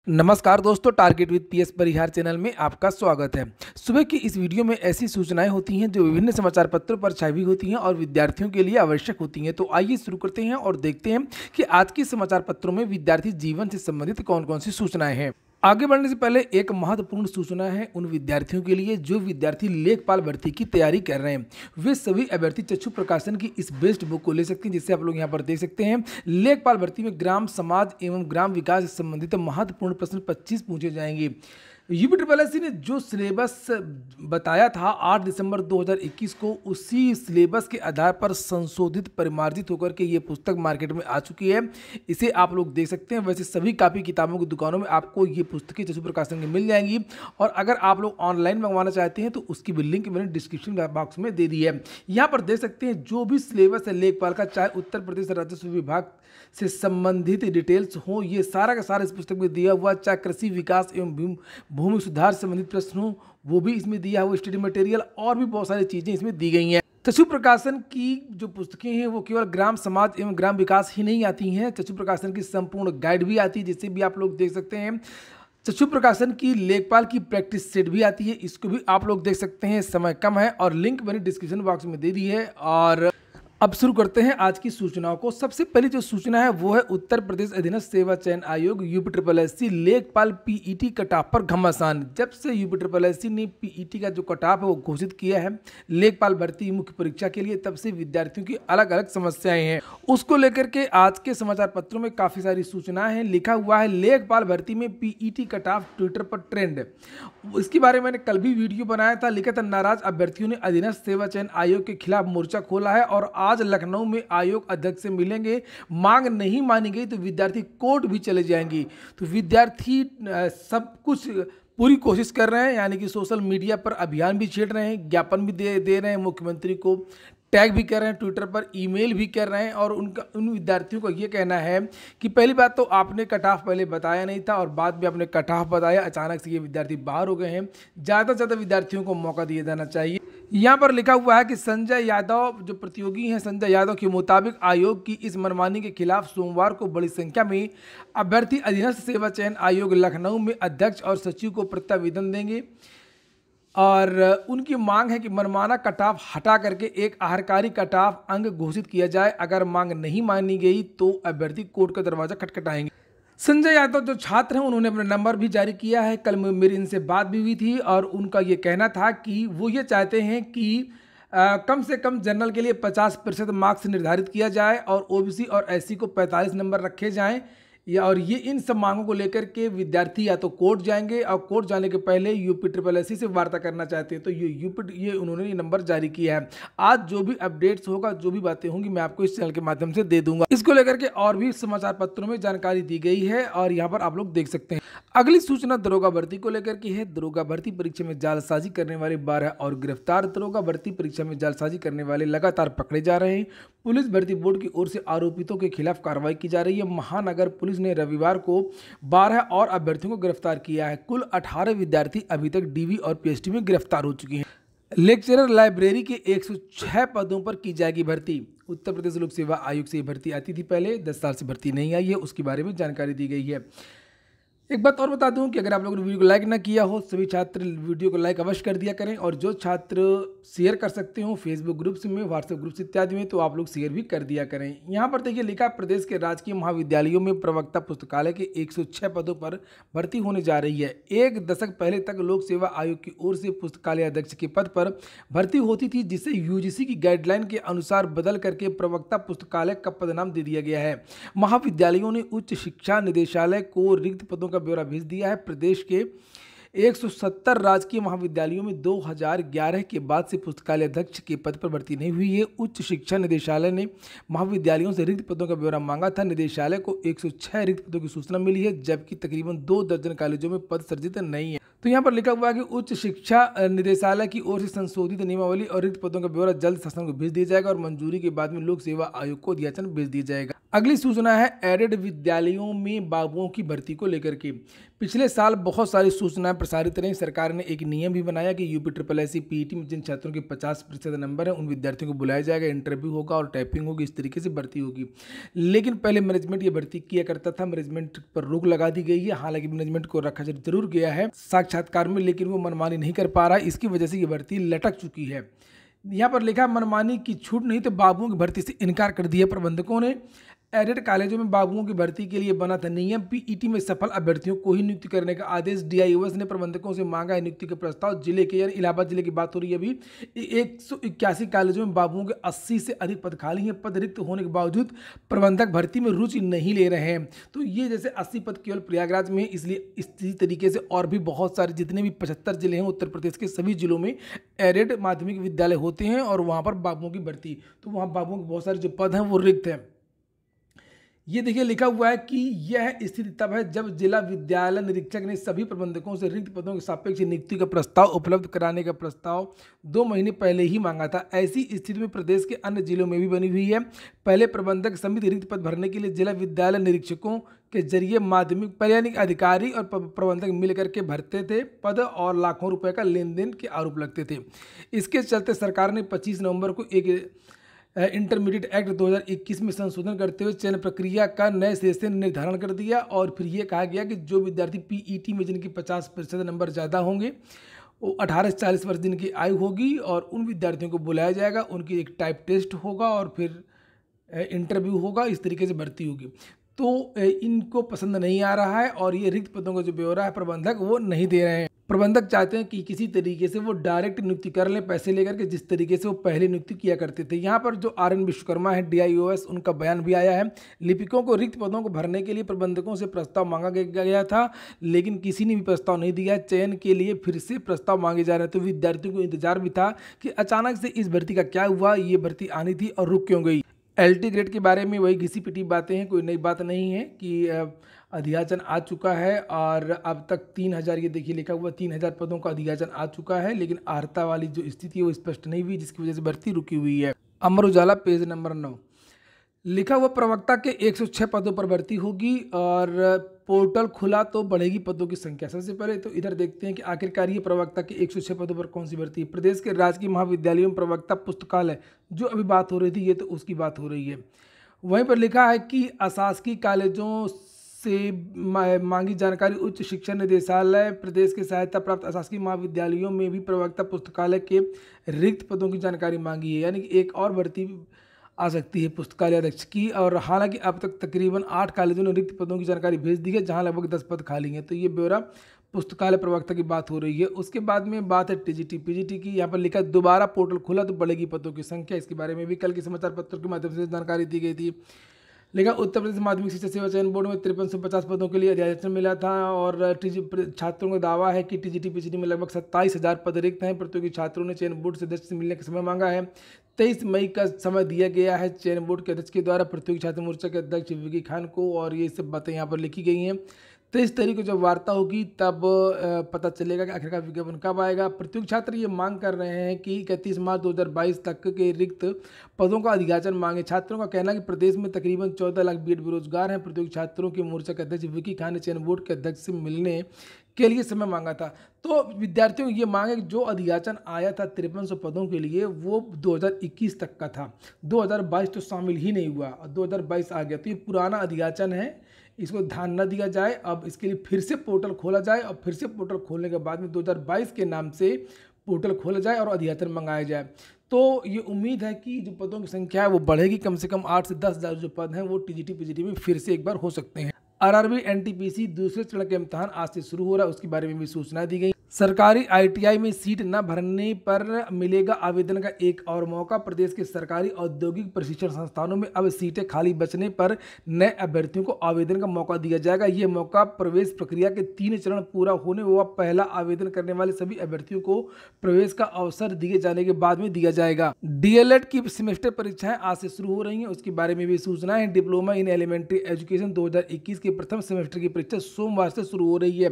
नमस्कार दोस्तों, target with PS Parihar channel में आपका स्वागत है। सुबह की इस वीडियो में ऐसी सूचनाएं होती हैं जो विभिन्न समाचार पत्रों पर छाई हुई होती हैं और विद्यार्थियों के लिए आवश्यक होती हैं। तो आइए शुरू करते हैं और देखते हैं कि आज के समाचार पत्रों में विद्यार्थी जीवन से संबंधित कौन कौन सी सूचनाएं हैं। आगे बढ़ने से पहले एक महत्वपूर्ण सूचना है उन विद्यार्थियों के लिए जो विद्यार्थी लेखपाल भर्ती की तैयारी कर रहे हैं। वे सभी अभ्यर्थी चक्षु प्रकाशन की इस बेस्ट बुक को ले सकते हैं, जिससे आप लोग यहां पर देख सकते हैं। लेखपाल भर्ती में ग्राम समाज एवं ग्राम विकास से संबंधित महत्वपूर्ण प्रश्न 25 पूछे जाएंगे। यूपीएससी ने जो सिलेबस बताया था 8 दिसंबर 2021 को, उसी सिलेबस के आधार पर संशोधित परिमार्जित होकर के ये पुस्तक मार्केट में आ चुकी है। इसे आप लोग देख सकते हैं। वैसे सभी कापी किताबों की दुकानों में आपको ये पुस्तकें चक्षु प्रकाशन की मिल जाएंगी, और अगर आप लोग ऑनलाइन मंगवाना चाहते हैं तो उसकी भी लिंक मैंने डिस्क्रिप्शन बॉक्स में दे दी है। यहाँ पर देख सकते हैं जो भी सिलेबस है लेखपाल का, चाहे उत्तर प्रदेश राजस्व विभाग से संबंधित डिटेल्स हो, ये सारा का सारा इस पुस्तक में दिया हुआ। चाहे कृषि विकास एवं भूमि सुधार से संबंधित प्रश्न हो, वो भी इसमें दिया हुआ। स्टडी मटेरियल और भी बहुत सारी चीजें इसमें दी गई हैं। चक्षु प्रकाशन की जो पुस्तकें हैं वो केवल ग्राम समाज एवं ग्राम विकास ही नहीं आती हैं, चक्षु प्रकाशन की संपूर्ण गाइड भी आती है, जिसे भी आप लोग देख सकते हैं। चक्षु प्रकाशन की लेखपाल की प्रैक्टिस सेट भी आती है, इसको भी आप लोग देख सकते हैं। समय कम है और लिंक मैंने डिस्क्रिप्शन बॉक्स में दे दी है। और अब शुरू करते हैं आज की सूचनाओं को। सबसे पहली जो सूचना है वो है उत्तर प्रदेश अधीनस्थ सेवा चयन आयोग यूपीएससी लेखपाल पीईटी कटऑफ पर घमासान। जब से यूपीएससी ने पीईटी का जो कटऑफ है वो घोषित किया है लेखपाल भर्ती मुख्य परीक्षा के लिए, तब से विद्यार्थियों की अलग अलग समस्याएं हैं। उसको लेकर के आज के समाचार पत्रों में काफी सारी सूचनाएं हैं। लिखा हुआ है लेखपाल भर्ती में पीईटी कटऑफ ट्विटर पर ट्रेंड। इसके बारे में मैंने कल भी वीडियो बनाया था। लिखा था नाराज अभ्यर्थियों ने अधीनस्थ सेवा चयन आयोग के खिलाफ मोर्चा खोला है और आज लखनऊ में आयोग अध्यक्ष से मिलेंगे। मांग नहीं मानी गई तो विद्यार्थी कोर्ट भी चले जाएंगे। तो विद्यार्थी सब कुछ पूरी कोशिश कर रहे हैं, यानी कि सोशल मीडिया पर अभियान भी छेड़ रहे हैं, ज्ञापन भी दे रहे हैं, मुख्यमंत्री को टैग भी कर रहे हैं, ट्विटर पर ईमेल भी कर रहे हैं। और उन विद्यार्थियों का ये कहना है कि पहली बात तो आपने कट ऑफ पहले बताया नहीं था और बाद में आपने कट ऑफ बताया, अचानक से ये विद्यार्थी बाहर हो गए हैं। ज़्यादा से ज़्यादा विद्यार्थियों को मौका दिया जाना चाहिए। यहाँ पर लिखा हुआ है कि संजय यादव जो प्रतियोगी हैं, संजय यादव के मुताबिक आयोग की इस मनमानी के खिलाफ सोमवार को बड़ी संख्या में अभ्यर्थी अधीनस्थ सेवा चयन आयोग लखनऊ में अध्यक्ष और सचिव को प्रत्यावेदन देंगे। और उनकी मांग है कि मनमाना कटऑफ हटा करके एक आहारकारी कटऑफ अंग घोषित किया जाए। अगर मांग नहीं मानी गई तो अभ्यर्थी कोर्ट का दरवाजा खटखटाएंगे। संजय यादव जो छात्र हैं उन्होंने अपना नंबर भी जारी किया है। कल मेरी इनसे बात भी हुई थी और उनका ये कहना था कि वो ये चाहते हैं कि कम से कम जनरल के लिए 50% मार्क्स निर्धारित किया जाए और ओबीसी और एससी को 45 नंबर रखे जाएं। और ये इन सब मांगों को लेकर के विद्यार्थी या तो कोर्ट जाएंगे और कोर्ट जाने के पहले यूपीएससी से वार्ता करना चाहते हैं। तो ये उन्होंने ये नंबर जारी किया है। आज जो भी अपडेट्स होगा, जो भी बातें होंगी, मैं आपको इस चैनल के माध्यम से दे दूंगा। इसको लेकर के और भी समाचार पत्रों में जानकारी दी गई है और यहाँ पर आप लोग देख सकते हैं। अगली सूचना दरोगा भर्ती को लेकर की है। दरोगा भर्ती परीक्षा में जालसाजी करने वाले 12 और गिरफ्तार। दरोगा भर्ती परीक्षा में जालसाजी करने वाले लगातार पकड़े जा रहे हैं। पुलिस भर्ती बोर्ड की ओर से आरोपितों के खिलाफ कार्रवाई की जा रही है। महानगर पुलिस ने रविवार को 12 और अभ्यर्थियों को गिरफ्तार किया है। कुल 18 विद्यार्थी अभी तक डीवी और पीएचडी में गिरफ्तार हो चुके हैं। लेक्चरर लाइब्रेरी के 106 पदों पर की जाएगी भर्ती। उत्तर प्रदेश लोक सेवा आयोग से भर्ती आती थी पहले, 10 साल से भर्ती नहीं आई है, उसके बारे में जानकारी दी गई है। एक बात और बता दूं कि अगर आप लोगों ने वीडियो को लाइक ना किया हो, सभी छात्र वीडियो को लाइक अवश्य कर दिया करें। और जो छात्र शेयर कर सकते हो फेसबुक ग्रुप्स में, व्हाट्सएप ग्रुप्स इत्यादि में, तो आप लोग शेयर भी कर दिया करें। यहाँ पर देखिए लिखा, प्रदेश के राजकीय महाविद्यालयों में प्रवक्ता पुस्तकालय के 106 पदों पर भर्ती होने जा रही है। एक दशक पहले तक लोक सेवा आयोग की ओर से पुस्तकालय अध्यक्ष के पद पर भर्ती होती थी, जिसे यूजीसी की गाइडलाइन के अनुसार बदल करके प्रवक्ता पुस्तकालय का पदनाम दे दिया गया है। महाविद्यालयों ने उच्च शिक्षा निदेशालय को रिक्त पदों का ब्यौरा भेज दिया है। प्रदेश के 170 राजकीय महाविद्यालयों में 2011 के बाद से पुस्तकालय अध्यक्ष के पद पर भर्ती नहीं हुई है। उच्च शिक्षा निदेशालय ने महाविद्यालयों से रिक्त पदों का ब्यौरा मांगा था। निदेशालय को 106 रिक्त पदों की सूचना मिली है, जबकि तकरीबन 2 दर्जन कॉलेजों में पद सृजित नहीं है। तो यहाँ पर लिखा हुआ है कि उच्च शिक्षा निदेशालय की ओर से संशोधित नियमावली और रिक्त पदों का ब्यौरा जल्द शासन को भेज दिया जाएगा और मंजूरी के बाद में लोक सेवा आयोग को दियाचन भेज दिया जाएगा। अगली सूचना है एडेड विद्यालयों में बाबुओं की भर्ती को लेकर के। पिछले साल बहुत सारी सूचनाएं प्रसारित रहीं। सरकार ने एक नियम भी बनाया कि UP triple S C PET में जिन छात्रों के 50% नंबर हैं उन विद्यार्थियों को बुलाया जाएगा, इंटरव्यू होगा और टाइपिंग होगी, इस तरीके से भर्ती होगी। लेकिन पहले मैनेजमेंट ये भर्ती किया करता था, मैनेजमेंट पर रोक लगा दी गई है। हालांकि मैनेजमेंट को रखा जरूर गया है साक्षात्कार में, लेकिन वो मनमानी नहीं कर पा रहा है। इसकी वजह से ये भर्ती लटक चुकी है। यहाँ पर लिखा मनमानी की छूट नहीं तो बाबुओं की भर्ती से इनकार कर दिया प्रबंधकों ने। एडेड कॉलेजों में बाबुओं की भर्ती के लिए बना था नियम। पीईटी में सफल अभ्यर्थियों को ही नियुक्ति करने का आदेश। डीआईओएस ने प्रबंधकों से मांगा है नियुक्ति का प्रस्ताव। जिले के यानी इलाहाबाद जिले की बात हो रही है अभी। 181 कॉलेजों में बाबुओं के 80 से अधिक पद खाली हैं। पद रिक्त होने के बावजूद प्रबंधक भर्ती में रुचि नहीं ले रहे हैं। तो ये जैसे 80 पद केवल प्रयागराज में, इसलिए इसी तरीके से और भी बहुत सारे जितने भी 75 जिले हैं उत्तर प्रदेश के सभी जिलों में एडेड माध्यमिक विद्यालय होते हैं और वहाँ पर बाबुओं की भर्ती, तो वहाँ बाबुओं के बहुत सारे जो पद हैं वो रिक्त हैं। ये देखिए लिखा हुआ है कि यह स्थिति तब है जब जिला विद्यालय निरीक्षक ने सभी प्रबंधकों से रिक्त पदों के सापेक्ष नियुक्ति का प्रस्ताव उपलब्ध कराने का प्रस्ताव 2 महीने पहले ही मांगा था। ऐसी स्थिति में प्रदेश के अन्य जिलों में भी बनी हुई है। पहले प्रबंधक समिति रिक्त पद भरने के लिए जिला विद्यालय निरीक्षकों के जरिए माध्यमिक यानी अधिकारी और प्रबंधक मिलकर के भरते थे पद और लाखों रुपए का लेन देन के आरोप लगते थे। इसके चलते सरकार ने 25 नवंबर को एक इंटरमीडिएट एक्ट 2021 में संशोधन करते हुए चयन प्रक्रिया का नए सिरे से निर्धारण कर दिया और फिर ये कहा गया कि जो विद्यार्थी पीईटी में जिनकी 50% नंबर ज़्यादा होंगे, वो 18 से 40 वर्ष जिनकी आयु होगी और उन विद्यार्थियों को बुलाया जाएगा। उनकी एक टाइप टेस्ट होगा और फिर इंटरव्यू होगा, इस तरीके से भर्ती होगी। तो इनको पसंद नहीं आ रहा है और ये रिक्त पदों का जो ब्यौरा है प्रबंधक वो नहीं दे रहे हैं। प्रबंधक चाहते हैं कि किसी तरीके से वो डायरेक्ट नियुक्ति कर लें पैसे लेकर के, जिस तरीके से वो पहले नियुक्ति किया करते थे। यहाँ पर जो आरएन विश्वकर्मा है डीआईओएस, उनका बयान भी आया है। लिपिकों को रिक्त पदों को भरने के लिए प्रबंधकों से प्रस्ताव मांगा गया था, लेकिन किसी ने भी प्रस्ताव नहीं दिया। चयन के लिए फिर से प्रस्ताव मांगे जा रहे थे। तो विद्यार्थियों को इंतजार भी था कि अचानक से इस भर्ती का क्या हुआ, ये भर्ती आनी थी और रुक क्यों गई। एलटी ग्रेड के बारे में वही घिसी पिटी बातें हैं, कोई नई बात नहीं है कि अध्याचन आ चुका है और अब तक 3000, ये देखिए लिखा हुआ 3000 पदों का अध्याचन आ चुका है, लेकिन अर्हता वाली जो स्थिति है वो स्पष्ट नहीं हुई, जिसकी वजह से भर्ती रुकी हुई है। अमर उजाला पेज नंबर 9 लिखा हुआ प्रवक्ता के 106 पदों पर भर्ती होगी और पोर्टल खुला तो बढ़ेगी पदों की संख्या। सबसे पहले तो इधर देखते हैं कि आखिरकार ये प्रवक्ता के 106 पदों पर कौन सी भर्ती है। प्रदेश के राजकीय महाविद्यालयों में प्रवक्ता पुस्तकालय जो अभी बात हो रही थी, ये तो उसकी बात हो रही है। वहीं पर लिखा है कि अशासकीय कॉलेजों से मांगी जानकारी। उच्च शिक्षा निदेशालय प्रदेश के सहायता प्राप्त अशासकीय महाविद्यालयों में भी प्रवक्ता पुस्तकालय के रिक्त पदों की जानकारी मांगी है, यानी कि एक और भर्ती आ सकती है पुस्तकालय अध्यक्ष की। और हालांकि अब तक तकरीबन 8 कॉलेजों ने रिक्त पदों की जानकारी भेज दी है, जहां लगभग 10 पद खाली हैं। तो ये ब्यौरा पुस्तकालय प्रवक्ता की बात हो रही है। उसके बाद में बात है टीजीटी पीजीटी की। यहाँ पर लिखा है दोबारा पोर्टल खुला तो बढ़ेगी पदों की संख्या। इसके बारे में भी कल के समाचार पत्र के माध्यम से जानकारी दी गई थी। लेकिन उत्तर प्रदेश माध्यमिक शिक्षा सेवा चयन बोर्ड में 5350 पदों के लिए अध्यादेश मिला था और छात्रों का दावा है कि टीजीटी पीजीटी में लगभग 27,000 पद रिक्त हैं। प्रतियोगी छात्रों ने चयन बोर्ड से अध्यक्ष से मिलने का समय मांगा है। 23 मई का समय दिया गया है चयन बोर्ड के अध्यक्ष के द्वारा प्रतियोगी छात्र मोर्चा के अध्यक्ष विकी खान को, और ये सब बातें यहाँ पर लिखी गई हैं। 23 तारीख को जब वार्ता होगी तब पता चलेगा कि आखिरकार विज्ञापन कब आएगा। प्रतियोगी छात्र ये मांग कर रहे हैं कि 31 मार्च 2022 तक के रिक्त पदों का अधियाचन मांगे। छात्रों का कहना है कि प्रदेश में तकरीबन 14 लाख बीएड बेरोजगार हैं। प्रतियोगी छात्रों के मोर्चा के अध्यक्ष विकी खान ने चयन बोर्ड के अध्यक्ष से मिलने के लिए समय मांगा था। तो विद्यार्थियों की ये मांग है कि जो अधियाचन आया था 5300 पदों के लिए वो 2021 तक का था, 2022 तो शामिल ही नहीं हुआ और 2022 आ गया। तो ये पुराना अधियाचन है, इसको ध्यान न दिया जाए। अब इसके लिए फिर से पोर्टल खोला जाए और फिर से पोर्टल खोलने के बाद में 2022 के नाम से पोर्टल खोला जाए और अध्याचन मंगाया जाए। तो ये उम्मीद है कि जो पदों की संख्या है वो बढ़ेगी। कम से कम 8 से 10,000 जो पद हैं वो टीजीटी पीजीटी में फिर से एक बार हो सकते हैं। आरआरबी एनटीपीसी दूसरे चरण के इम्तहान आज से शुरू हो रहा है, उसके बारे में भी सूचना दी गई। सरकारी आईटीआई में सीट न भरने पर मिलेगा आवेदन का एक और मौका। प्रदेश के सरकारी औद्योगिक प्रशिक्षण संस्थानों में अब सीटें खाली बचने पर नए अभ्यर्थियों को आवेदन का मौका दिया जाएगा। यह मौका प्रवेश प्रक्रिया के 3 चरण पूरा होने व पहला आवेदन करने वाले सभी अभ्यर्थियों को प्रवेश का अवसर दिए जाने के बाद में दिया जाएगा। डीएलएड की सेमेस्टर परीक्षाएं आज से शुरू हो रही हैं, उसके बारे में भी सूचना है। डिप्लोमा इन एलिमेंट्री एजुकेशन 2021 के प्रथम सेमेस्टर की परीक्षा सोमवार से शुरू हो रही है।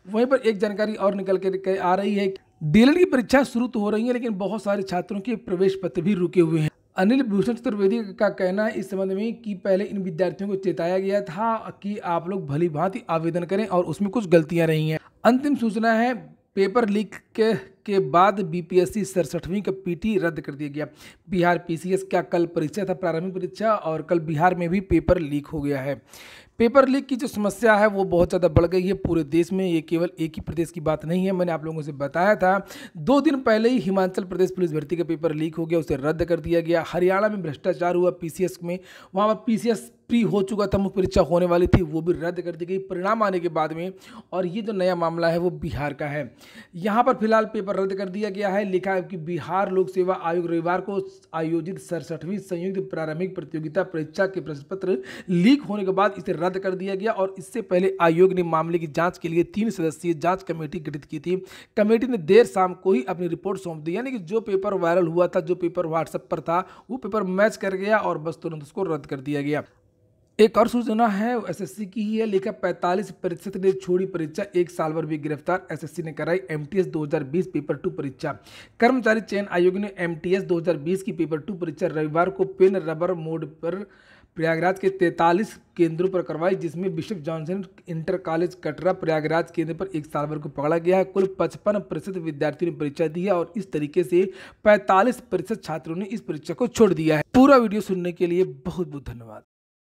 वहीं पर एक जानकारी और निकल के आ रही है, डीएलएड की परीक्षा शुरू तो हो रही है लेकिन बहुत सारे छात्रों के प्रवेश पत्र भी रुके हुए हैं। अनिल भूषण चतुर्वेदी का कहना है इस संबंध में कि पहले इन विद्यार्थियों को चेताया गया था कि आप लोग भली भांति आवेदन करें और उसमें कुछ गलतियां रही हैं। अंतिम सूचना है, पेपर लीक के बाद बीपीएससी 67वीं का पीटी रद्द कर दिया गया। बिहार पीसीएस का कल परीक्षा था, प्रारंभिक परीक्षा, और कल बिहार में भी पेपर लीक हो गया है। पेपर लीक की जो समस्या है वो बहुत ज़्यादा बढ़ गई है पूरे देश में, ये केवल एक ही प्रदेश की बात नहीं है। मैंने आप लोगों से बताया था 2 दिन पहले ही हिमाचल प्रदेश पुलिस भर्ती का पेपर लीक हो गया, उसे रद्द कर दिया गया। हरियाणा में भ्रष्टाचार हुआ पीसीएस में, वहाँ पर पीसीएस प्री हो चुका था, मुख्य परीक्षा होने वाली थी, वो भी रद्द कर दी गई परिणाम आने के बाद में। और ये जो नया मामला है वो बिहार का है। यहाँ पर फिलहाल पेपर रद्द कर दिया गया है। लिखा है कि बिहार लोक सेवा आयोग रविवार को आयोजित 67वीं संयुक्त प्रारंभिक प्रतियोगिता परीक्षा के प्रश्न पत्र लीक होने के बाद इसे रद्द कर दिया गया। और इससे पहले आयोग ने मामले की जांच के लिए 3 सदस्यीय जांच कमेटी गठित की थी। कमेटी ने देर शाम को ही अपनी रिपोर्ट सौंप दी, यानी कि जो पेपर वायरल हुआ था, जो पेपर व्हाट्सएप पर था, वो पेपर मैच कर गया और बस तुरंत उसको रद्द कर दिया गया। एक और सूचना है एसएससी की ही है। लिखा 45% ने छोड़ी परीक्षा, 1 साल भर भी गिरफ्तार। एसएससी ने कराई एमटीएस 2020 पेपर 2 परीक्षा। कर्मचारी चयन आयोग ने एमटीएस 2020 की पेपर 2 परीक्षा रविवार को पेन रबर मोड पर प्रयागराज के 43 केंद्रों पर करवाई, जिसमें bishop Johnson inter college Katra Prayagraj केंद्र पर 1 साल भर को पकड़ा गया है। कुल 55% विद्यार्थियों ने परीक्षा दी है और इस तरीके से 45% छात्रों ने इस परीक्षा को छोड़ दिया है। पूरा वीडियो सुनने के लिए बहुत बहुत धन्यवाद।